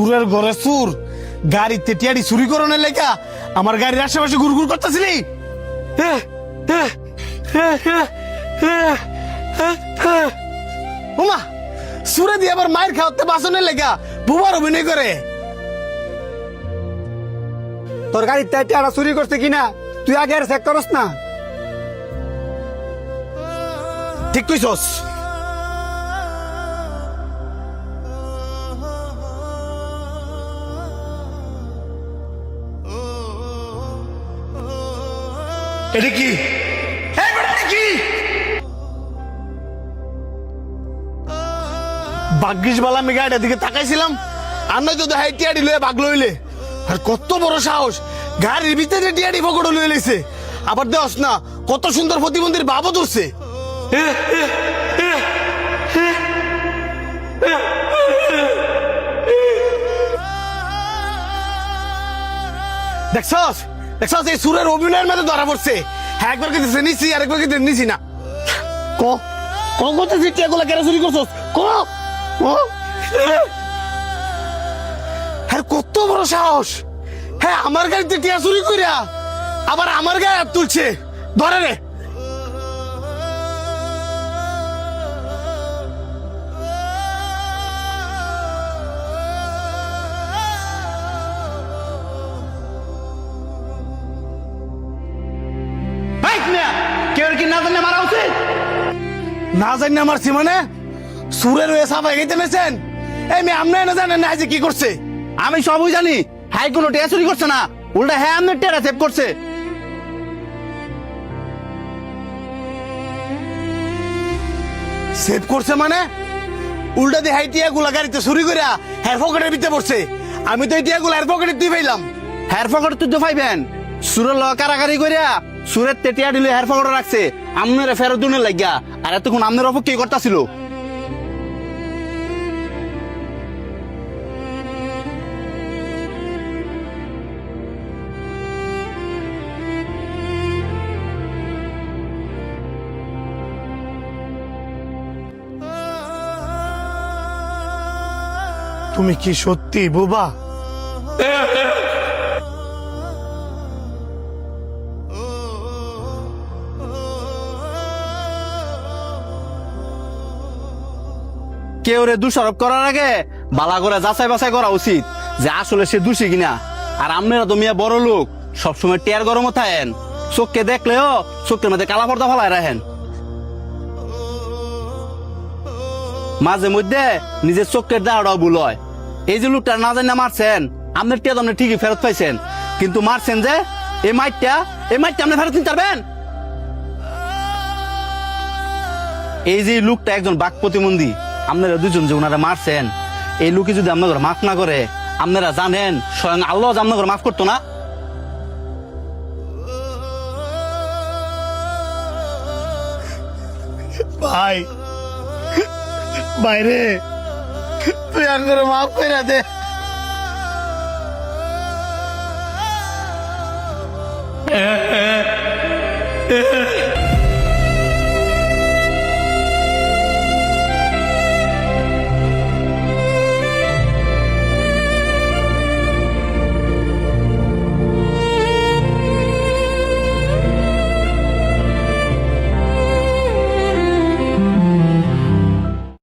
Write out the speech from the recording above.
সুরের ঘরে সুর গাড়িতে টিয়ারি চুরি করানোর লেখা আমার গাড়ির আশেপাশে গুড়গুড় করতেছিলি। ওমা সুরে দিয়ে আবার মায়ের খাওয়াতে বাসনের লেখা বুবার অভিনয় করে। তোর গাড়ির টাকা চুরি করছে কিনা তুই আগে আর চেক করস না? ঠিক কইছস। এটা কি? কি ভাগ্যিস বালা আমি গাড়িটার দিকে তাকাইছিলাম, আর নয়তো দেখাই টিয়াডি লয়ে ভাগ লইলে। আর কত বড় সাহস, গাড়ির ভিতরে টিয়াডি পকড় লয়ে লইছে। আবার দেওস না কত সুন্দর প্রতিবন্ধীর বাবু ধরছে। দেখছস দেখছস এই সুরের অভিনয়ের মধ্যে ধরা পড়ছে। হ্যাঁ একবার কি নিছি আর একবার কি নিছি না। ক ক কত টিয়াগুলা কেন চুরি করছস? ক হ্যাঁ কত বড় সাহস, হ্যাঁ আমার গাড়িতে টিয়া চুরি করিয়া আবার আমার গায়ে হাত তুলছে। ধরে রে। কেউ কি না জানে মারা উচিত? না জানি মারছি মানে সুরের হয়ে সাফাই গাইতে নেছেন। এই মেয়ে আপনি না জানেন না যে কি করছে? আমি সবই জানি। হ্যাঁ কোনো টেয়া চুরি করছে না, উল্টা হ্যাঁ আপনার টেরা সেভ করছে। সেভ করছে মানে উল্টা দিয়ে হাই টিয়া গুলা গাড়িতে চুরি করিয়া হেয়ার পকেটের ভিতরে পড়ছে। আমি তো এই টিয়া গুলা হেয়ার পকেটে দিয়ে পাইলাম। হেয়ার পকেট তুই তো পাইবেন। সুরের ল কারাকারি করিয়া সুরের তেটিয়া দিলে হেয়ার পকেটে রাখছে আপনার ফেরত দুনের লাগিয়া। আর এতক্ষণ আপনার অপেক্ষা করতেছিল। তুমি কি সত্যি বোবা? কেউ রে দোষারোপ করার আগে বালা করে যাচাই বাছাই করা উচিত যে আসলে সে দোষী কিনা। আর আপনারা তো মিয়া বড় লোক, সবসময় টেয়ার গরম থাকেন। চোখকে দেখলেও চোখের মধ্যে কালা পর্দা ফেলায় রাখেন। মাঝে মধ্যে নিজের চোখের দেওয়াটাও ভুল হয়। এই যে লোকটা না জানি না মারছেন, আপনার টিয়া তো আপনি ঠিকই ফেরত পাইছেন, কিন্তু মারছেন যে এই মাইটটা আপনি ফেরত নিতে পারবেন? এই যে লোকটা একজন বাক প্রতিবন্ধী, আপনারা দুজন যে ওনারা মারছেন, এই লোকে যদি আপনাদের মাফ না করে, আপনারা জানেন স্বয়ং আল্লাহ আপনাদের মাফ করতো না? ভাই বাইরে তুই আঙ্গুরে মাফ করে দে।